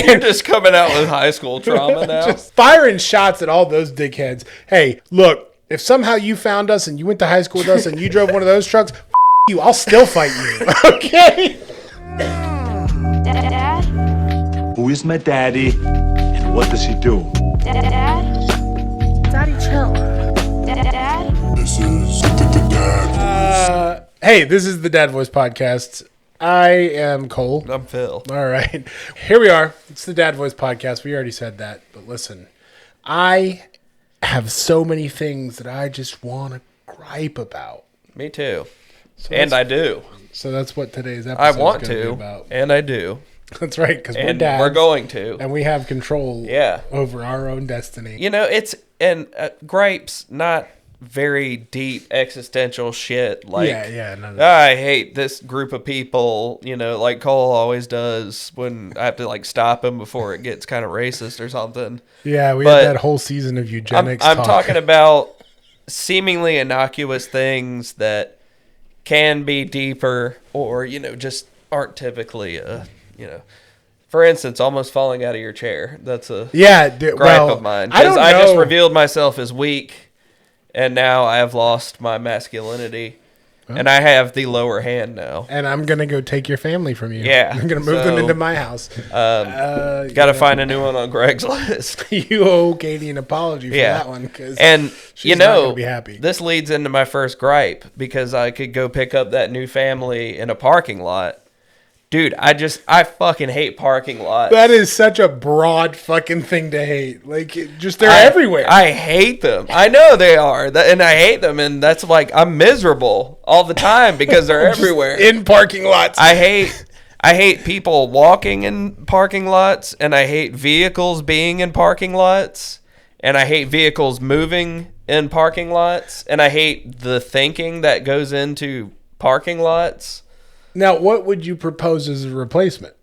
You're just coming out with high school trauma now. Just firing shots at all those dickheads. Hey, look, if somehow you found us and you went to high school with us and you drove one of those trucks, you, I'll still fight you. Okay? Dad? Who is my daddy and what does he do? Dad? Daddy, chill. Dad? This is the Dad. Hey, this is the Dad Voice Podcast. I am Cole. I'm Phil. All right. Here we are. It's the Dad Voice Podcast. We already said that. But listen, I have so many things that I just want to gripe about. Me too. So and I do. So that's what today's episode I is want going to be to. about. And I do. That's right, because we're And dads. we're going to. And we have control over our own destiny. You know, it's, and gripes, not very deep existential shit. Like, no. I hate this group of people, you know, like Cole always does when I have to, like, stop him before it gets kind of racist or something. Yeah, we But had that whole season of eugenics I'm talk. talking about seemingly innocuous things that can be deeper or, you know, just aren't typically, you know, for instance, almost falling out of your chair. That's a gripe of mine. Because I just revealed myself as weak, and now I have lost my masculinity, and I have the lower hand now. And I'm going to go take your family from you. Yeah. I'm going to move them into my house. Got to find a new one on Greg's list. You owe Katie an apology for that one. And, she's you not know, gonna be happy. This leads into my first gripe, because I could go pick up that new family in a parking lot. Dude, I fucking hate parking lots. That is such a broad fucking thing to hate. Like, they're everywhere. I hate them. I know they are. And I hate them. And that's like, I'm miserable all the time because they're everywhere. In parking lots. I hate people walking in parking lots. And I hate vehicles being in parking lots. And I hate vehicles moving in parking lots. And I hate the thinking that goes into parking lots. Now, what would you propose as a replacement?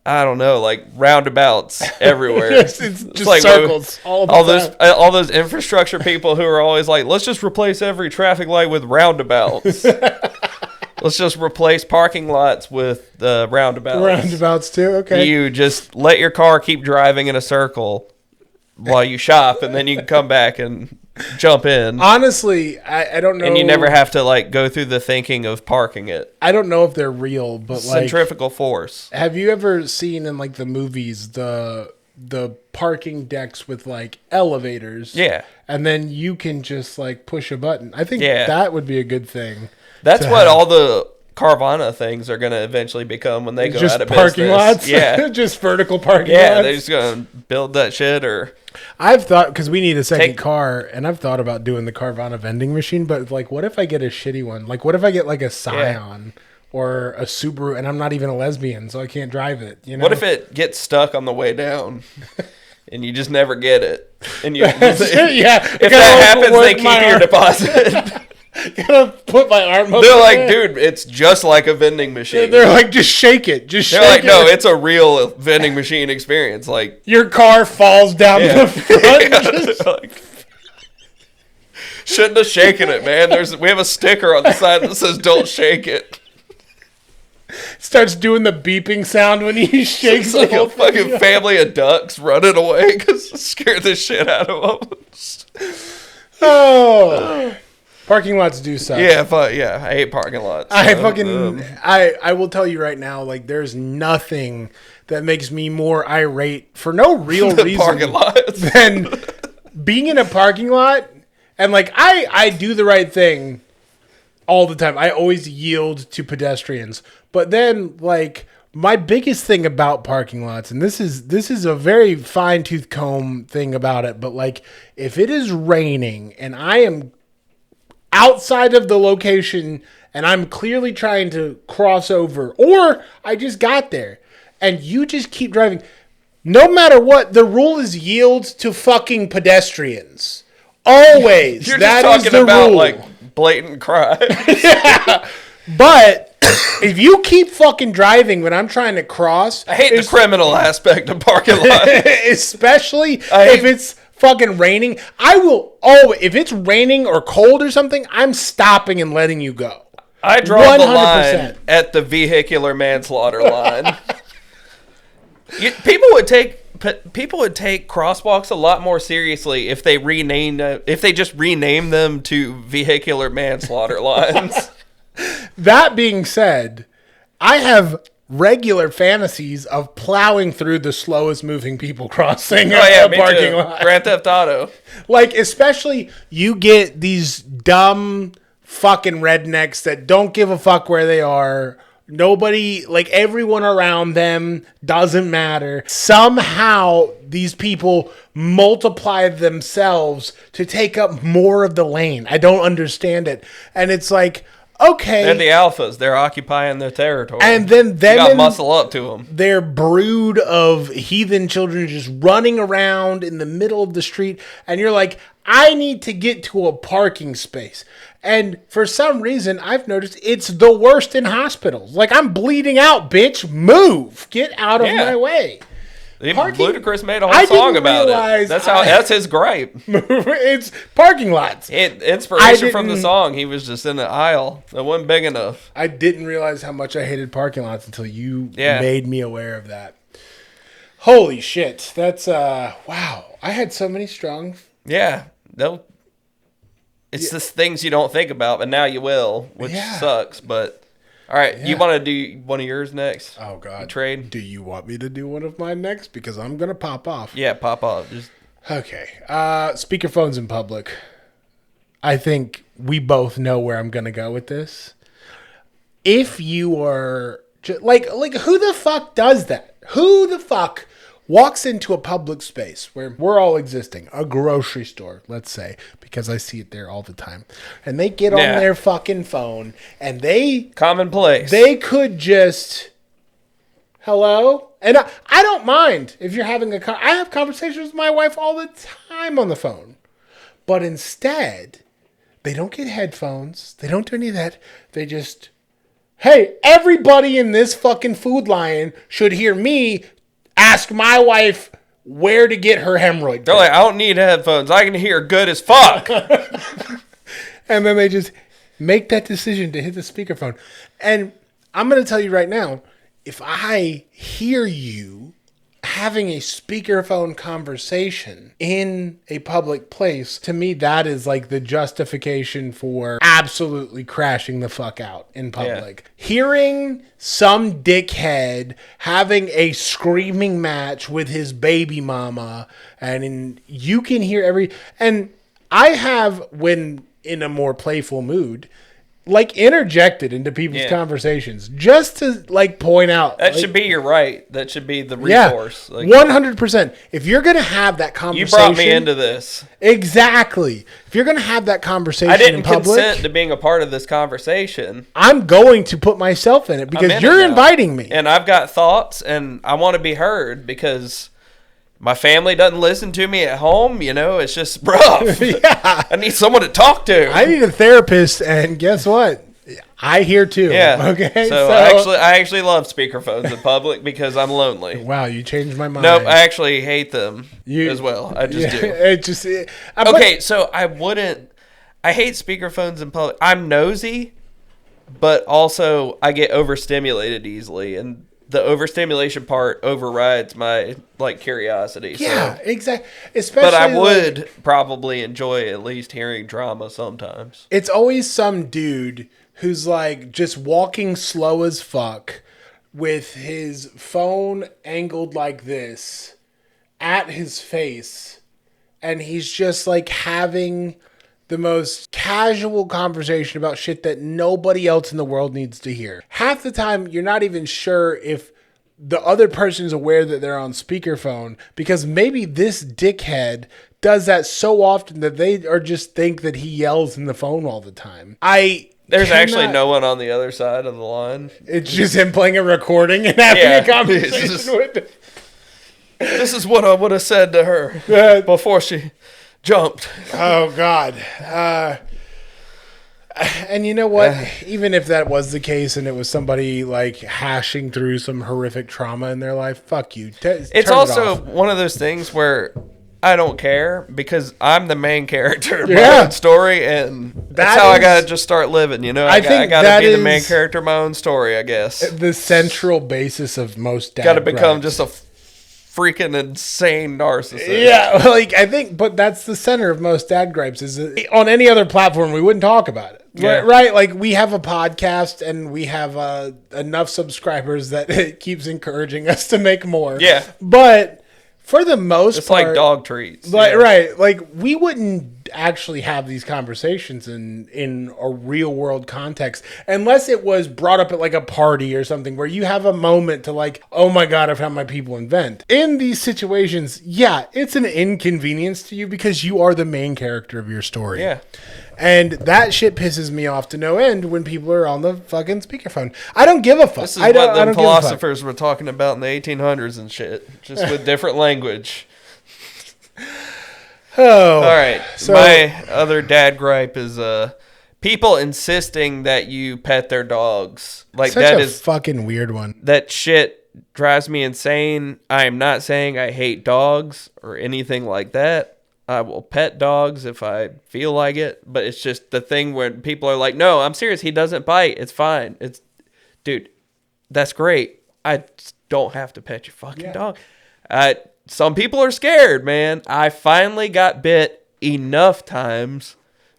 I don't know, like roundabouts everywhere. It's just like circles. All those infrastructure people who are always like, let's just replace every traffic light with roundabouts. Let's just replace parking lots with roundabouts. Roundabouts too. Okay. You just let your car keep driving in a circle while you shop, and then you can come back and jump in. Honestly, I don't know. And you never have to like go through the thinking of parking it. I don't know if they're real, but like Centrifugal force. Have you ever seen in like the movies the parking decks with like elevators? Yeah. And then you can just like push a button. I think that would be a good thing. That's what all the Carvana things are going to eventually become when they go out of business. Just parking lots? Yeah. Just vertical parking lots? Yeah, they're just going to build that shit or... I've thought, because we need a second car, and I've thought about doing the Carvana vending machine, but like, what if I get a shitty one? Like, what if I get like a Scion or a Subaru, and I'm not even a lesbian, so I can't drive it, you know? What if it gets stuck on the way down, and you just never get it? And you, if that happens, they keep your deposit. Gotta put my arm up. They're like, dude, it's just like a vending machine. They're like, just shake it. They're like, no, it's a real vending machine experience. Like, your car falls down the front. Shouldn't have shaken it, man. We have a sticker on the side that says "Don't shake it." Starts doing the beeping sound when he shakes. It's like a fucking family of ducks running away because it scared the shit out of them. Oh. Parking lots do suck. Yeah, I hate parking lots. I will tell you right now, like, there's nothing that makes me more irate for no real reason parking lots than being in a parking lot. And like, I do the right thing all the time. I always yield to pedestrians. But then, like, my biggest thing about parking lots, and this is a very fine-tooth comb thing about it, but like, if it is raining and I am outside of the location and I'm clearly trying to cross over, or I just got there and you just keep driving, no matter what, the rule is yield to fucking pedestrians. Always. You're that just talking is the about rule. like blatant crime. Yeah. But if you keep fucking driving when I'm trying to cross, I hate the criminal aspect of parking lots. Especially if it's fucking raining. I will if it's raining or cold or something, I'm stopping and letting you go. I draw 100%. The line at the vehicular manslaughter line. People would take crosswalks a lot more seriously if they just rename them to vehicular manslaughter lines. That being said, I have regular fantasies of plowing through the slowest moving people crossing a parking lot. Grand Theft Auto. Like, especially you get these dumb fucking rednecks that don't give a fuck where they are. Nobody, like everyone around them doesn't matter. Somehow these people multiply themselves to take up more of the lane. I don't understand it. And it's like, okay. They're the alphas. They're occupying their territory. And then them got muscle up to them. Their brood of heathen children just running around in the middle of the street. And you're like, I need to get to a parking space. And for some reason, I've noticed it's the worst in hospitals. Like, I'm bleeding out, bitch. Move. Get out of my way. Ludacris made a whole song about it. That's his gripe. It's parking lots. Inspiration from the song. He was just in the aisle. It wasn't big enough. I didn't realize how much I hated parking lots until you made me aware of that. Holy shit. That's, wow. I had so many strong... Yeah. It's just things you don't think about, but now you will, which sucks. But all right, you want to do one of yours next? Oh God, trade. Do you want me to do one of mine next? Because I'm gonna pop off. Yeah, pop off. Okay. Speakerphones in public. I think we both know where I'm gonna go with this. If you are like, who the fuck does that? Who the fuck walks into a public space where we're all existing, a grocery store, let's say, because I see it there all the time, and they get on their fucking phone and commonplace. They could just, hello? And I don't mind if you're having I have conversations with my wife all the time on the phone, but instead, they don't get headphones. They don't do any of that. They just, hey, everybody in this fucking Food Lion should hear me ask my wife where to get her hemorrhoid. They're like, I don't need headphones. I can hear good as fuck. And then they just make that decision to hit the speakerphone. And I'm going to tell you right now, if I hear you having a speakerphone conversation in a public place, to me, that is like the justification for absolutely crashing the fuck out in public. Yeah. Hearing some dickhead having a screaming match with his baby mama, and you can hear and I have, when in a more playful mood, like interjected into people's conversations just to like point out that should be your right. That should be the recourse. 100%. If you're gonna have that conversation, you brought me into this. Exactly. If you're gonna have that conversation, I didn't in public, consent to being a part of this conversation. I'm going to put myself in it because you're inviting me, and I've got thoughts, and I want to be heard because my family doesn't listen to me at home. You know, it's just rough. I need someone to talk to. I need a therapist, and guess what? I hear too. Yeah. Okay. So I actually love speakerphones in public because I'm lonely. Wow, you changed my mind. Nope, I actually hate them as well. I just do. Okay, so I hate speakerphones in public. I'm nosy, but also I get overstimulated easily, and the overstimulation part overrides my curiosity. Yeah, exactly. Especially, but I would probably enjoy at least hearing drama sometimes. It's always some dude who's like just walking slow as fuck with his phone angled like this at his face, and he's just like having the most casual conversation about shit that nobody else in the world needs to hear. Half the time, you're not even sure if the other person is aware that they're on speakerphone, because maybe this dickhead does that so often that they are just think that he yells in the phone all the time. There's actually no one on the other side of the line. It's just him playing a recording and having a conversation with. This is what I would have said to her before she jumped. Oh, God. And you know what? Even if that was the case and it was somebody like hashing through some horrific trauma in their life, fuck you. It's also one of those things where I don't care because I'm the main character of my own story, and that's how I gotta just start living. You know, I gotta be the main character of my own story. I guess the central basis of most dad gotta become gripes. just a freaking insane narcissist. Yeah, like I think, but that's the center of most dad gripes. Is that on any other platform we wouldn't talk about it, Yeah. right? Like we have a podcast and we have enough subscribers that it keeps encouraging us to make more. Yeah. But for the most It's part, like dog treats. like Yeah. right, like we wouldn't actually have these conversations in a real world context unless it was brought up at like a party or something where you have a moment to like, oh my god, I've had my people invent. In these situations, yeah, it's an inconvenience to you because you are the main character of your story. Yeah. And that shit pisses me off to no end when people are on the fucking speakerphone. I don't give a fuck. This is I don't what them give a fuck. philosophers were talking about in the 1800s and shit, just with different language. Oh, All right. So- My other dad gripe is people insisting that you pet their dogs. Like such that a is fucking weird one. that shit drives me insane. I am not saying I hate dogs or anything like that. I will pet dogs if I feel like it, but it's just the thing when people are like, "No, I'm serious. He doesn't bite. It's fine." It's, dude, that's great. I just don't have to pet your fucking dog. Some people are scared, man. I finally got bit enough times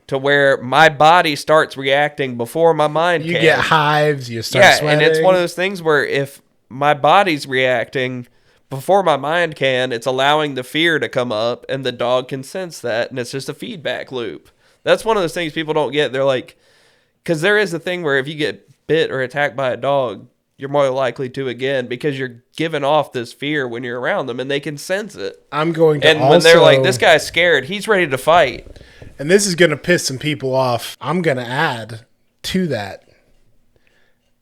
to where my body starts reacting before my mind You can. get hives, you start Yeah, sweating. and it's one of those things where if my body's reacting before my mind can, it's allowing the fear to come up, and the dog can sense that, and it's just a feedback loop. That's one of those things people don't get. They're like, because there is a thing where if you get bit or attacked by a dog, you're more likely to again because you're giving off this fear when you're around them, and they can sense it. I'm going to And also, when they're like, this guy's scared, he's ready to fight. and this is going to piss some people off. I'm going to add to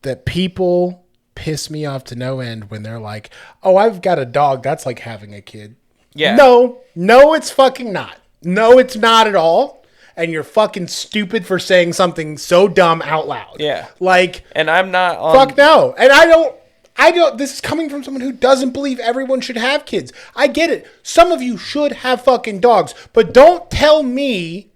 that people piss me off to no end when they're like, oh, I've got a dog. That's like having a kid. Yeah. No, it's fucking not. No, it's not at all. And you're fucking stupid for saying something so dumb out loud. Yeah. Like, And I'm not on. fuck no. And I don't, this is coming from someone who doesn't believe everyone should have kids. I get it. Some of you should have fucking dogs, but don't tell me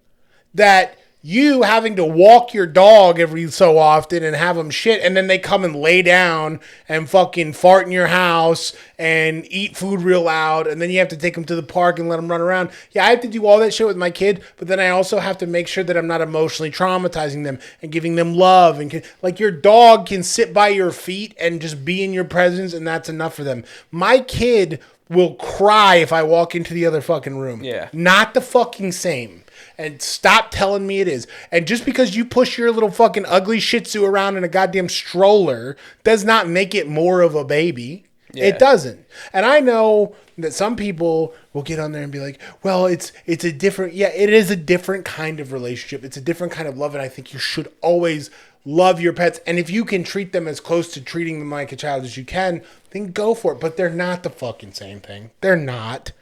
that you having to walk your dog every so often and have them shit, and then they come and lay down and fucking fart in your house and eat food real loud, and then you have to take them to the park and let them run around. Yeah, I have to do all that shit with my kid, but then I also have to make sure that I'm not emotionally traumatizing them and giving them love. And like your dog can sit by your feet and just be in your presence, and that's enough for them. My kid will cry if I walk into the other fucking room. Yeah. Not the fucking same. And stop telling me it is. And just because you push your little fucking ugly Shih Tzu around in a goddamn stroller does not make it more of a baby. Yeah. It doesn't. And I know that some people will get on there and be like, well, it's a different, yeah, it is a different kind of relationship. It's a different kind of love. And I think you should always love your pets. And if you can treat them as close to treating them like a child as you can, then go for it. But they're not the fucking same thing. They're not.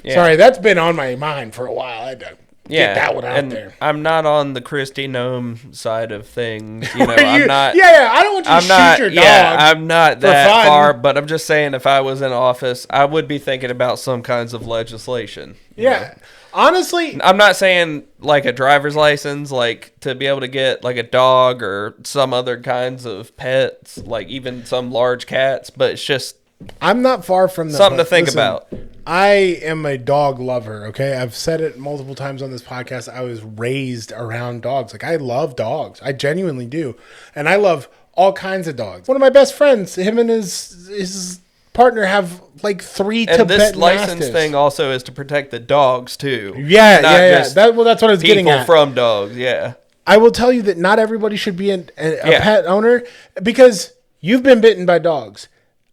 Yeah. Sorry, that's been on my mind for a while. I don't. Yeah, Get that one out and there. I'm not on the Christy Gnome side of things. You know, Are I'm you- not. Yeah, I don't want you to I'm shoot not. your dog. Yeah, I'm not that fun. far. But I'm just saying, if I was in office, I would be thinking about some kinds of legislation. you know? Yeah. Honestly, I'm not saying like a driver's license, like to be able to get like a dog or some other kinds of pets, like even some large cats. But it's just I'm not far from that. something to but think listen, about. I am a dog lover, okay? I've said it multiple times on this podcast. I was raised around dogs. Like, I love dogs. I genuinely do. And I love all kinds of dogs. One of my best friends, him and his partner have like 3 And Tibet this license Mastiffs. thing also is to protect the dogs too. Yeah, Not yeah. just That's what I was getting people at. from dogs. Yeah. I will tell you that not everybody should be a Yeah. pet owner because you've been bitten by dogs.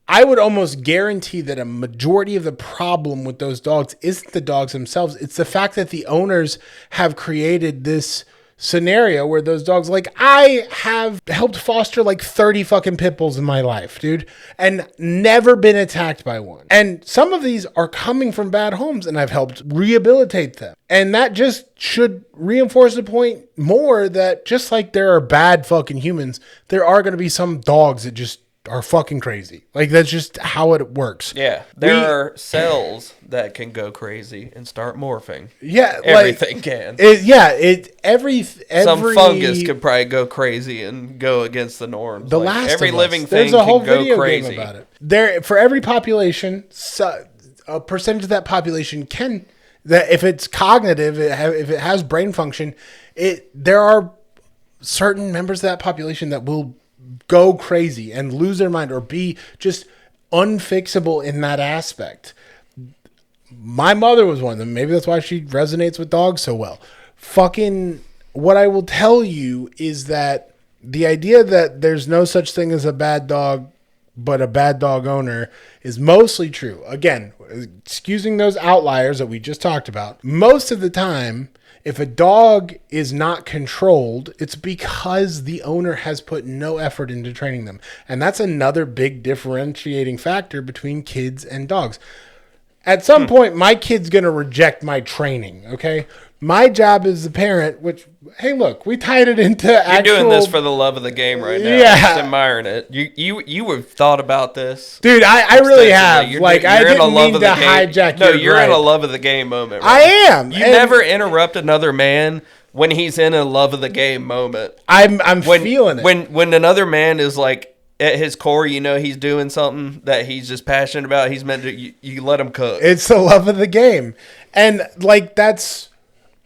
I would almost guarantee that a majority of the problem with those dogs isn't the dogs themselves. It's the fact that the owners have created this scenario where those dogs, like I have helped foster like 30 fucking pit bulls in my life, dude, and never been attacked by one. And some of these are coming from bad homes and I've helped rehabilitate them. And that just should reinforce the point more that just like there are bad fucking humans, there are going to be some dogs that just are fucking crazy. Like that's just how it works. Yeah, there are cells that can go crazy and start morphing. Yeah, Everything can. Every Some fungus could probably go crazy and go against the norms. The Like, Last every of Us. living There's thing a whole can go video crazy. game about it. There for every population, a percentage of that population that if it's cognitive, if it has brain function, there are certain members of that population that will go crazy and lose their mind or be just unfixable in that aspect. My mother was one of them. Maybe that's why she resonates with dogs so well. Fucking, what I will tell you is that the idea that there's no such thing as a bad dog, but a bad dog owner is mostly true. Again, excusing those outliers that we just talked about. Most of the time, if a dog is not controlled, it's because the owner has put no effort into training them. And that's another big differentiating factor between kids and dogs. At some point, my kid's going to reject my training, okay? My job as a parent, which, hey, look, we tied it into You're doing this for the love of the game right now. Yeah. Just admiring it. You have thought about this. Dude, I really have. You're I didn't mean to hijack No, your you're in gripe. a love of the game moment. I Right? am. You never interrupt another man when he's in a love of the game moment. I'm feeling it. When another man is like, at his core, you know he's doing something that he's just passionate about. He's meant to. You let him cook. It's the love of the game, and like that's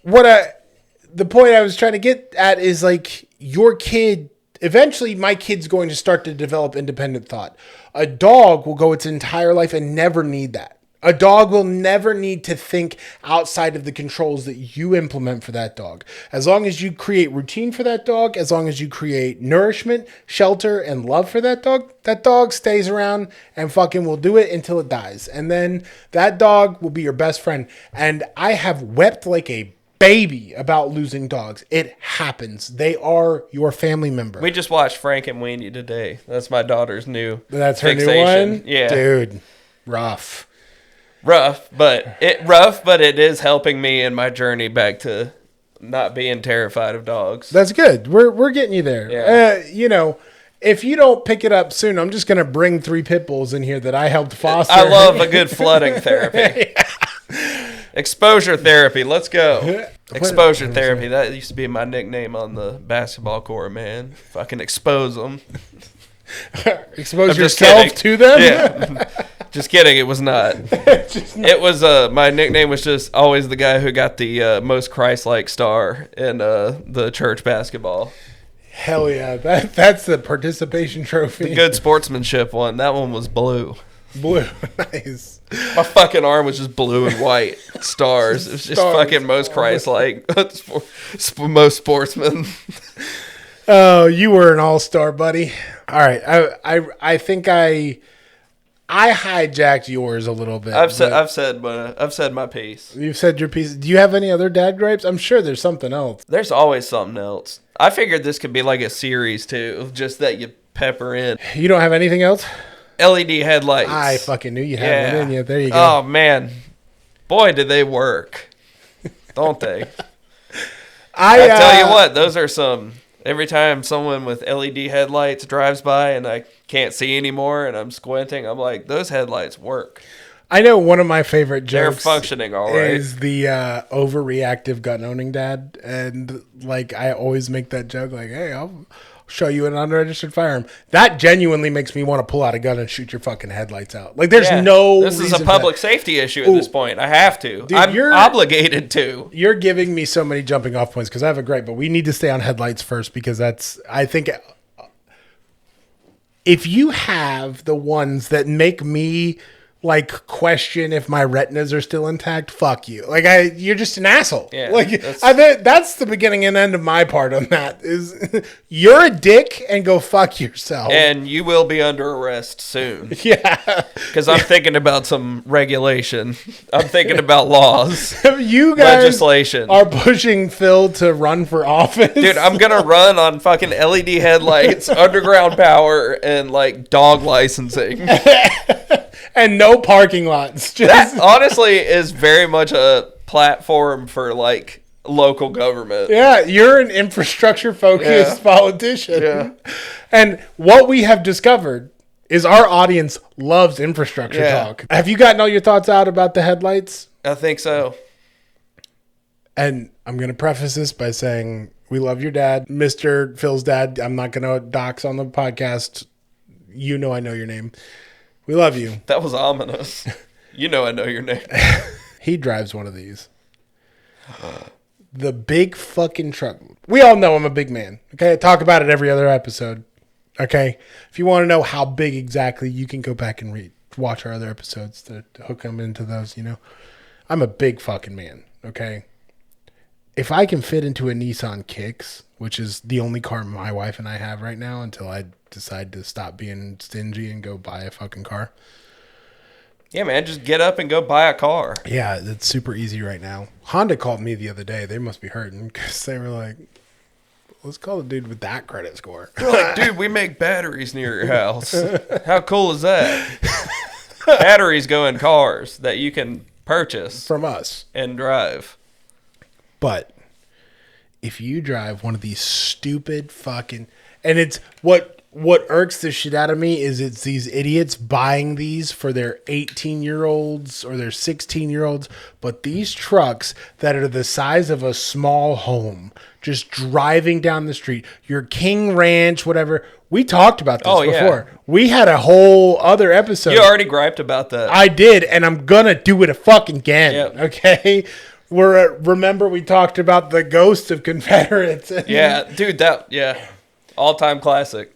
what the point I was trying to get at is like your kid. Eventually, my kid's going to start to develop independent thought. A dog will go its entire life and never need that. A dog will never need to think outside of the controls that you implement for that dog. As long as you create routine for that dog, as long as you create nourishment, shelter, and love for that dog stays around and fucking will do it until it dies. And then that dog will be your best friend. And I have wept like a baby about losing dogs. It happens. They are your family member. We just watched Frank and Weenie today. That's my daughter's new. That's her fixation. new one? Yeah. Dude, rough. Rough, but it is helping me in my journey back to not being terrified of dogs. That's good. We're getting you there. Yeah. If you don't pick it up soon, I'm just gonna bring 3 pit bulls in here that I helped foster. I love a good flooding therapy. Exposure therapy. Let's go. Exposure therapy. That used to be my nickname on the basketball court, man. Fucking expose them. Expose I'm just yourself kidding. to them. Yeah. Just kidding. It was not. It was my nickname was just always the guy who got the most Christ-like star in the church basketball. Hell yeah, that's the participation trophy. The good sportsmanship one. That one was blue. Blue, nice. My fucking arm was just blue and white stars. It was just Stars. fucking most Christ-like, most sportsman. Oh, you were an all-star, buddy. All right, I think I hijacked yours a little bit. I've said my piece. You've said your piece. Do you have any other dad gripes? I'm sure there's something else. There's always something else. I figured this could be like a series too, just that you pepper in. You don't have anything else? LED headlights. I fucking knew you had one in you. There you go. Oh man, boy, did they work, don't they? I tell you what, those are some. Every time someone with LED headlights drives by and I can't see anymore and I'm squinting, I'm like, those headlights work. I know one of my favorite They're jokes functioning all right. is the overreactive gun owning dad. And like, I always make that joke like, hey, I'll show you an unregistered firearm. That genuinely makes me want to pull out a gun and shoot your fucking headlights out. Like there's no This is reason a for public that. safety issue at this point. I have to. Dude, I'm you're obligated to. You're giving me so many jumping off points because I have a great, but we need to stay on headlights first because I think if you have the ones that make me like question if my retinas are still intact, fuck you. Like you're just an asshole. Yeah, like that's the beginning and end of my part on that is you're a dick and go fuck yourself. And you will be under arrest soon. Yeah. Because I'm thinking about some regulation. I'm thinking about laws. You guys legislation. are pushing Phil to run for office. Dude, I'm going to run on fucking LED headlights, underground power, and like dog licensing. And no parking lots. That honestly is very much a platform for like local government. Yeah, you're an infrastructure focused politician. Yeah. And what we have discovered is our audience loves infrastructure talk. Have you gotten all your thoughts out about the headlights? I think so. And I'm going to preface this by saying we love your dad, Mr. Phil's dad. I'm not going to dox on the podcast. You know I know your name. We love you. That was ominous. You know I know your name. He drives one of these. The big fucking truck. We all know I'm a big man. Okay, I talk about it every other episode. Okay, if you want to know how big exactly, you can go back and watch our other episodes to hook them into those. You know, I'm a big fucking man. Okay, if I can fit into a Nissan Kicks, which is the only car my wife and I have right now until I decide to stop being stingy and go buy a fucking car. Yeah, man, just get up and go buy a car. Yeah, it's super easy right now. Honda called me the other day. They must be hurting because they were like, let's call the dude with that credit score. They're like, dude, we make batteries near your house. How cool is that? Batteries go in cars that you can purchase From us. and drive. But if you drive one of these stupid fucking... And it's what irks the shit out of me is it's these idiots buying these for their 18-year-olds or their 16-year-olds, but these trucks that are the size of a small home, just driving down the street, your King Ranch, whatever. We talked about this before. Yeah. We had a whole other episode. You already griped about that. I did, and I'm gonna do it a fucking again. Yep. Okay. Remember we talked about the ghost of Confederates. Yeah, dude, all-time classic.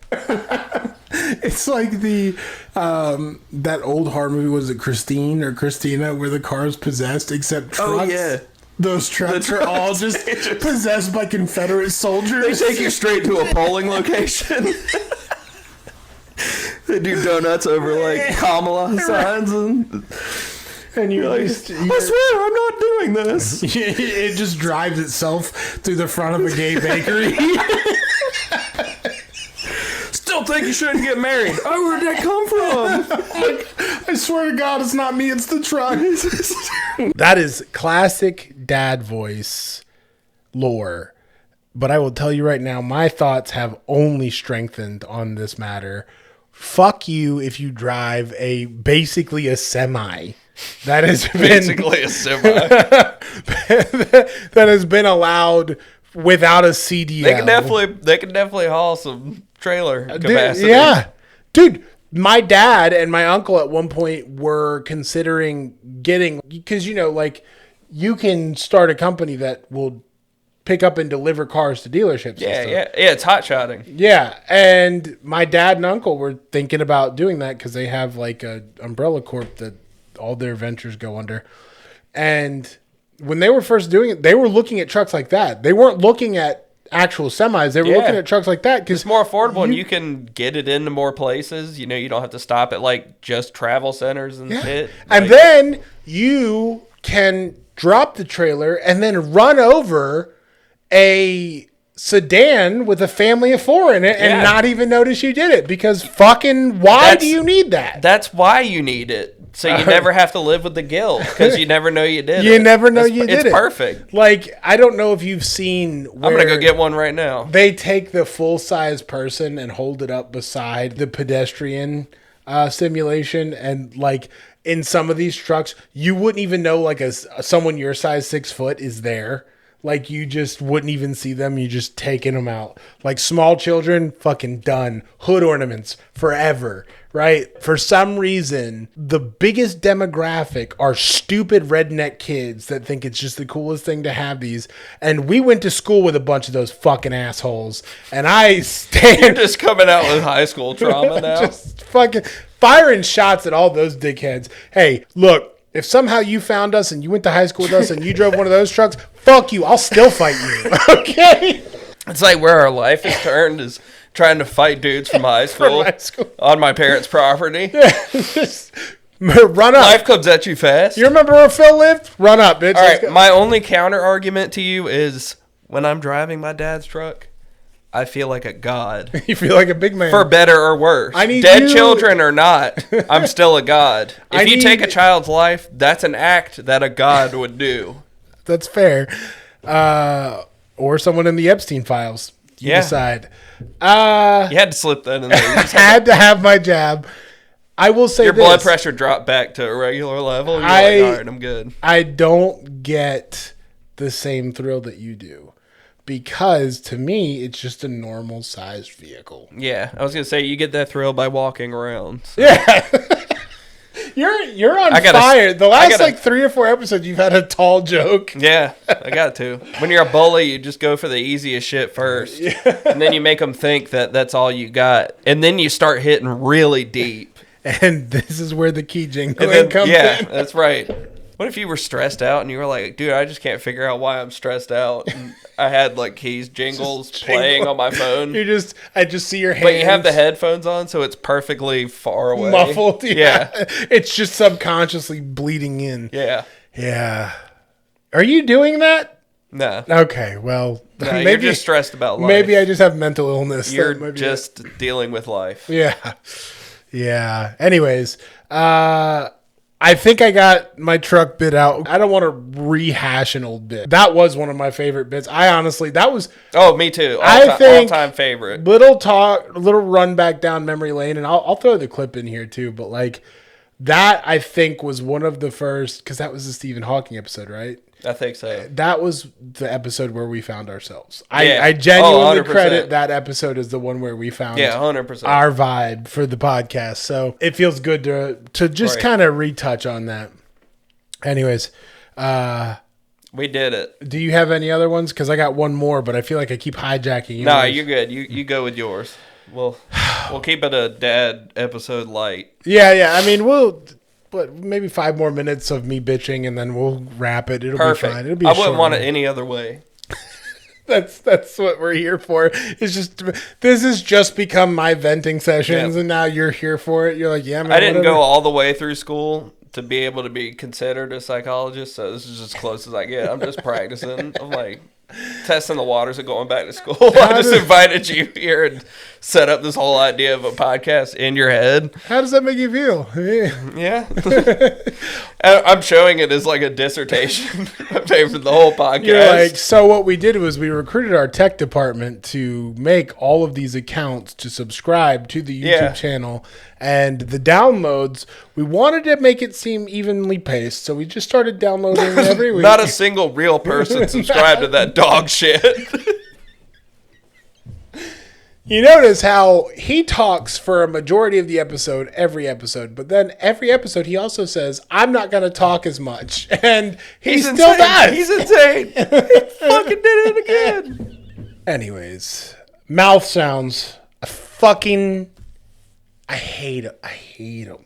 It's like the that old horror movie, was it Christine or Christina, where the car is possessed except trucks. Oh, yeah. Those trucks are all just possessed by Confederate soldiers. They take you straight to a polling location. They do donuts over like Kamala signs And you're like, I swear I'm not doing this. It just drives itself through the front of a gay bakery. Still think you shouldn't get married. Oh, where'd that come from? I swear to God, it's not me, it's the truck. that is classic dad voice lore. But I will tell you right now, my thoughts have only strengthened on this matter. Fuck you if you drive basically a semi. That has been Basically a semi. that has been allowed without a CDL. They can definitely haul some trailer capacity. Yeah. Dude, my dad and my uncle at one point were considering getting, because, you know, like, you can start a company that will pick up and deliver cars to dealerships. Yeah, it's hot shotting. Yeah, and my dad and uncle were thinking about doing that because they have like a umbrella corp that all their ventures go under. And when they were first doing it, they were looking at trucks like that. They weren't looking at actual semis. They were looking at trucks like that because it's more affordable and you can get it into more places. You know, you don't have to stop at like just travel centers and shit. And then you can drop the trailer and then run over a sedan with a family of four in it and not even notice you did it, because fucking why do you need that? That's why you need it. So you never have to live with the guilt because you never know you did it. You never know you did it. It's perfect. Like, I don't know if you've seen where I'm going to go get one right now. They take the full-size person and hold it up beside the pedestrian simulation, and like in some of these trucks, you wouldn't even know like someone your size 6 foot is there. Like, you just wouldn't even see them. You just taking them out. Like, small children, fucking done. Hood ornaments, forever, right? For some reason, the biggest demographic are stupid redneck kids that think it's just the coolest thing to have these. And we went to school with a bunch of those fucking assholes. And I stand... You're just coming out with high school trauma now. Just fucking firing shots at all those dickheads. Hey, look. If somehow you found us and you went to high school with us and you drove one of those trucks, fuck you. I'll still fight you. Okay? It's like where our life has turned is trying to fight dudes from high school, on my parents' property. Just run up. Life comes at you fast. You remember where Phil lived? Run up, bitch. All right, my only counter argument to you is when I'm driving my dad's truck, I feel like a god. You feel like a big man. For better or worse. Dead children or not, I'm still a god. If you take a child's life, that's an act that a god would do. That's fair. Or someone in the Epstein files. You decide. You had to slip that in there. I had to have my jab. I will say your blood pressure dropped back to a regular level. You're like, all right, I'm good. I don't get the same thrill that you do. Because to me, it's just a normal sized vehicle. Yeah, I was gonna say you get that thrill by walking around. So. Yeah, You're on I gotta- fire. The I last gotta- like 3 or 4 episodes, you've had a tall joke. Yeah, I got to. When you're a bully, you just go for the easiest shit first. And then you make them think that that's all you got. And then you start hitting really deep. And this is where the key jingling And then, comes yeah, in. that's right. What if you were stressed out and you were like, dude, I just can't figure out why I'm stressed out. And I had like keys jingles playing on my phone. I just see your hands. But you have the headphones on, so it's perfectly far away. muffled. Yeah. It's just subconsciously bleeding in. Yeah. Yeah. Are you doing that? Nah. Okay, well, Nah, maybe you're just stressed about life. Maybe I just have mental illness. so You're maybe just dealing with life. yeah. Yeah. Anyways, I think I got my truck bit out. I don't want to rehash an old bit. That was one of my favorite bits. That was Oh, me too. I think- All-time favorite. little run back down memory lane, and I'll throw the clip in here too. But like that, I think was one of the first, because that was the Stephen Hawking episode, right? I think so. That was the episode where we found ourselves. Yeah. I genuinely 100%. credit that episode as the one where we found Yeah, 100%. our vibe for the podcast. So it feels good to just Right. kind of retouch on that. Anyways, We did it. do you have any other ones? Because I got one more, but I feel like I keep hijacking you. Nah, you're good. You go with yours. We'll keep it a dad episode light. Yeah. I mean, but maybe 5 more minutes of me bitching, and then we'll wrap it. It'll Perfect. be fine. It'll be. I a wouldn't short want it one. any other way. That's what we're here for. It's just this has just become my venting sessions, Yeah. and now you're here for it. You're like, yeah, man. I didn't whatever. go all the way through school to be able to be considered a psychologist, so this is as close as I get. I'm just practicing. I'm like testing the waters of going back to school. I just invited you here and set up this whole idea of a podcast in your head. How does that make you feel? Yeah. I'm showing it as like a dissertation for the whole podcast. You're like, so what we did was we recruited our tech department to make all of these accounts to subscribe to the YouTube Yeah. channel, and the downloads, we wanted to make it seem evenly paced, so we just started downloading every week. Not a single real person subscribed to that dog shit. You notice how he talks for a majority of the episode, every episode, but then every episode he also says, I'm not going to talk as much. And he still insane. does. He's insane. He fucking did it again. Anyways, mouth sounds. I hate them. I hate them.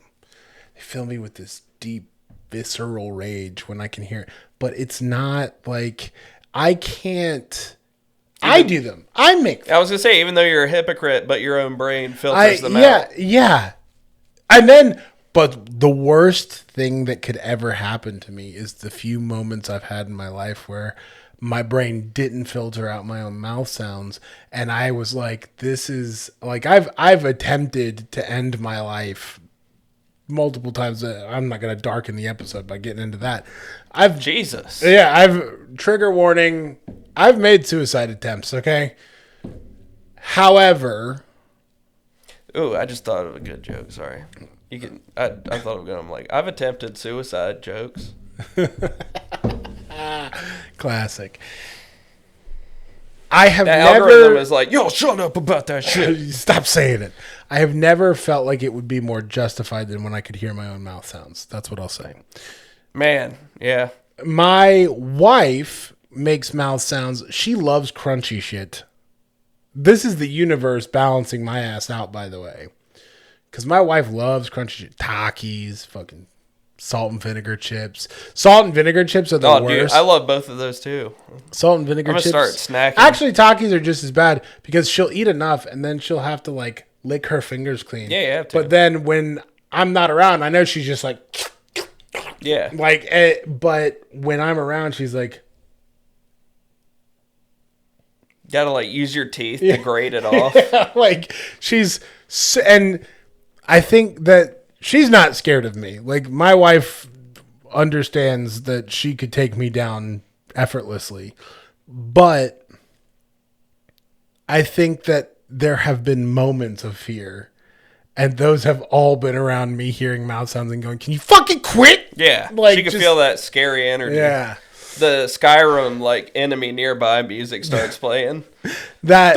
They fill me with this deep, visceral rage when I can hear it. But it's not like I can't. I do them. I make them. I was gonna say, even though you're a hypocrite, but your own brain filters them out. Yeah. And then, but the worst thing that could ever happen to me is the few moments I've had in my life where my brain didn't filter out my own mouth sounds, and I was like, "This is like I've attempted to end my life multiple times." I'm not gonna darken the episode by getting into that. Jesus. I've trigger warning. I've made suicide attempts. Okay. However, Ooh, I just thought of a good joke. Sorry. You can. I thought of good. I'm like, I've attempted suicide jokes. classic. I have The never algorithm is like, yo, shut up about that shit. stop saying it. I have never felt like it would be more justified than when I could hear my own mouth sounds. That's what I'll say. Man, yeah. My wife makes mouth sounds. She loves crunchy shit. This is the universe balancing my ass out, by the way. Because my wife loves crunchy shit. Takis, fucking salt and vinegar chips. Salt and vinegar chips are the Oh, worst. dude, I love both of those too. Salt and vinegar I'm gonna chips. start snacking. Actually, Takis are just as bad because she'll eat enough and then she'll have to like lick her fingers clean. Yeah, you have to. But then when I'm not around, I know she's just like, Yeah. but when I'm around, she's like, Gotta like use your teeth to grate it off. like and I think that she's not scared of me. Like my wife understands that she could take me down effortlessly, but I think that there have been moments of fear, and those have all been around me hearing mouth sounds and going, "Can you fucking quit?" Yeah. Like, she can just- feel that scary energy. Yeah, The Skyrim like enemy nearby music starts playing. that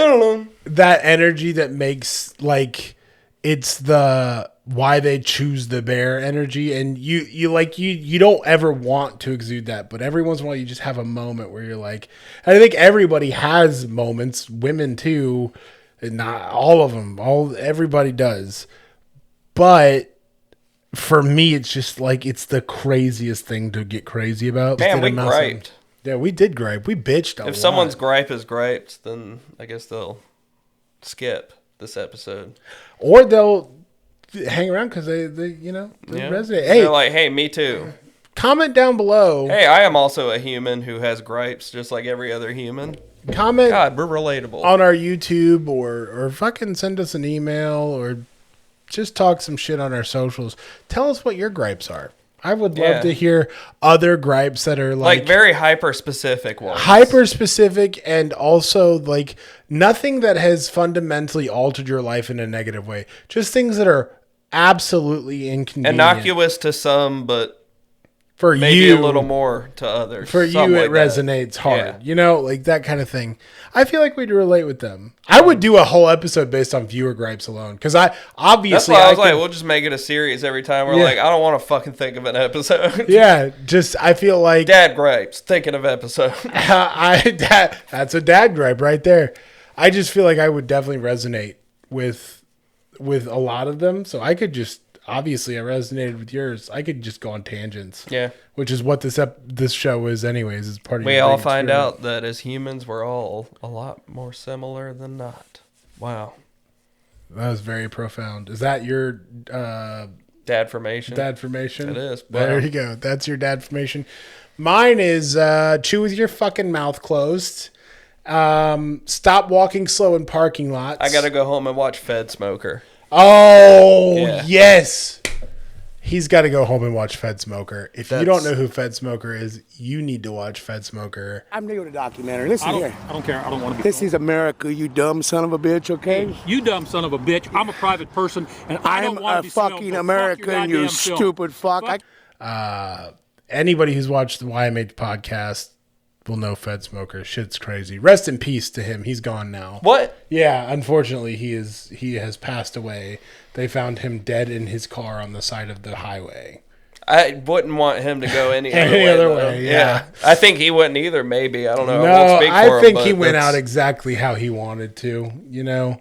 energy that makes like it's the why they choose the bear energy, and you don't ever want to exude that, but every once in a while you just have a moment where you're like, I think everybody has moments, women too, and not all of them, everybody does, but for me it's just like it's the craziest thing to get crazy about. Man, we griped. Yeah, we did gripe. We bitched a lot. If someone's gripe is griped, then I guess they'll skip this episode, or they'll hang around because they resonate. Hey, they're like, hey, me too. Comment down below. Hey, I am also a human who has gripes, just like every other human. Comment. God, we're relatable on our YouTube, or fucking send us an email, or just talk some shit on our socials. Tell us what your gripes are. I would love to hear other gripes that are like very hyper specific ones. Hyper specific, and also like nothing that has fundamentally altered your life in a negative way. Just things that are absolutely inconvenient. Innocuous to some, but for maybe you a little more to others. For you, it resonates hard. You know, like that kind of thing. I feel like we'd relate with them. I would do a whole episode based on viewer gripes alone, because I obviously that's why I was like, we'll just make it a series every time. We're like, I don't want to fucking think of an episode. Yeah, just I feel like dad gripes. Thinking of episode. That's a dad gripe right there. I just feel like I would definitely resonate with a lot of them, so I could just. Obviously, I resonated with yours. I could just go on tangents. Yeah. Which is what this show is anyways. It's part of we all find out that as humans, we're all a lot more similar than not. Wow. That was very profound. Is that your... Dadformation? Dadformation? It is. Wow. There you go. That's your dadformation. Mine is chew with your fucking mouth closed. Stop walking slow in parking lots. I got to go home and watch Fed Smoker. Oh, yes. He's got to go home and watch Fed Smoker. If you don't know who Fed Smoker is, you need to watch Fed Smoker. I'm new to the documentary. Listen here. I don't care. I don't want to be. This is America, you dumb son of a bitch, okay? You dumb son of a bitch. I'm a private person, and I don't want to be fucking American, you stupid fuck. Anybody who's watched the YMH podcast will know Fed Smoker. Shit's crazy. Rest in peace to him. He's gone now. What? Yeah, unfortunately, he has passed away. They found him dead in his car on the side of the highway. I wouldn't want him to go any other way. Yeah. I think he wouldn't either. Maybe I don't know. No, I think he went out exactly how he wanted to. You know,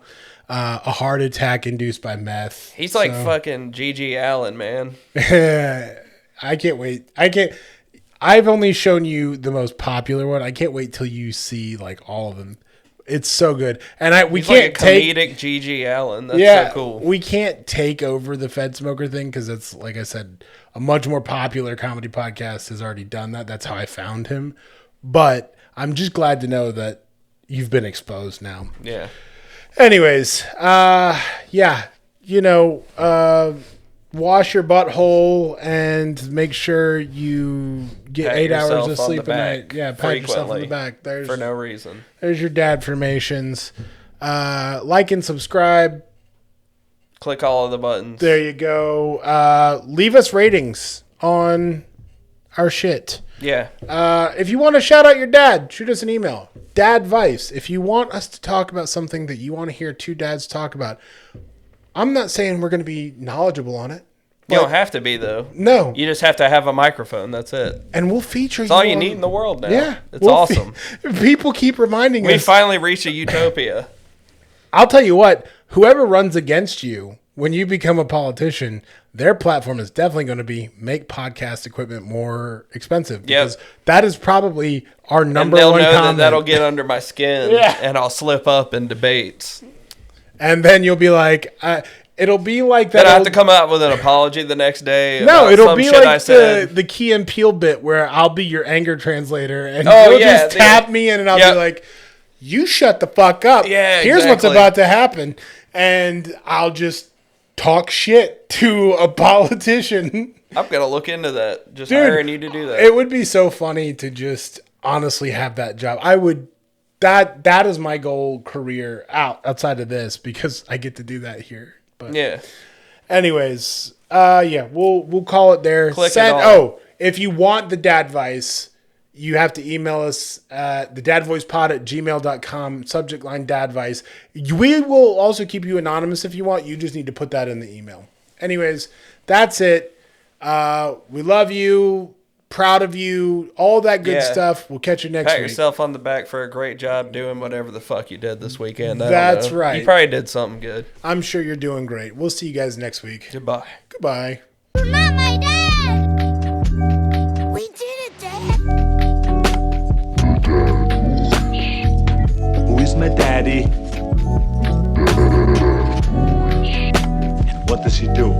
a heart attack induced by meth. He's like fucking G.G. Allen, man. I can't wait. I've only shown you the most popular one. I can't wait till you see like all of them. It's so good, and we can't like a comedic G.G. Allen. That's so cool. We can't take over the Fed Smoker thing because it's like I said, a much more popular comedy podcast has already done that. That's how I found him. But I'm just glad to know that you've been exposed now. Yeah. Anyways, wash your butthole and make sure you get 8 hours of sleep a night. Yeah, pat yourself on the back. For no reason. There's your dadformations. Like and subscribe. Click all of the buttons. There you go. Leave us ratings on our shit. Yeah. If you want to shout out your dad, shoot us an email. Dadvice. If you want us to talk about something that you want to hear two dads talk about, I'm not saying we're going to be knowledgeable on it. You don't have to be, though. No. You just have to have a microphone. That's it. And we'll feature It's all you need in the world now. Yeah. It's awesome. People keep reminding us. We finally reached a utopia. I'll tell you what, whoever runs against you, when you become a politician, their platform is definitely going to be make podcast equipment more expensive. Because that is probably our number one comment. That'll get under my skin. And I'll slip up in debates. And then you'll be like, it'll be like that. Then I have to come out with an apology the next day. No, it'll be like the Key and Peele bit where I'll be your anger translator and you'll just tap me in and I'll be like, you shut the fuck up. Yeah, Here's what's about to happen. And I'll just talk shit to a politician. I'm going to look into that. Just hiring you to do that. It would be so funny to just honestly have that job. I would. That is my goal career outside of this because I get to do that here. But anyways, we'll call it there. If you want the dadvice, you have to email us at thedadvoicepod@gmail.com, subject line dadvice. We will also keep you anonymous if you want. You just need to put that in the email. Anyways, that's it. We love you. Proud of you. All that good Yeah. stuff. We'll catch you next Pat week. yourself on the back for a great job doing whatever the fuck you did this weekend. I don't That's know. right. You probably did something good. I'm sure you're doing great. We'll see you guys next week. Goodbye. Goodbye. You're not my dad! We did it, Dad! Who is my daddy? And what does he do?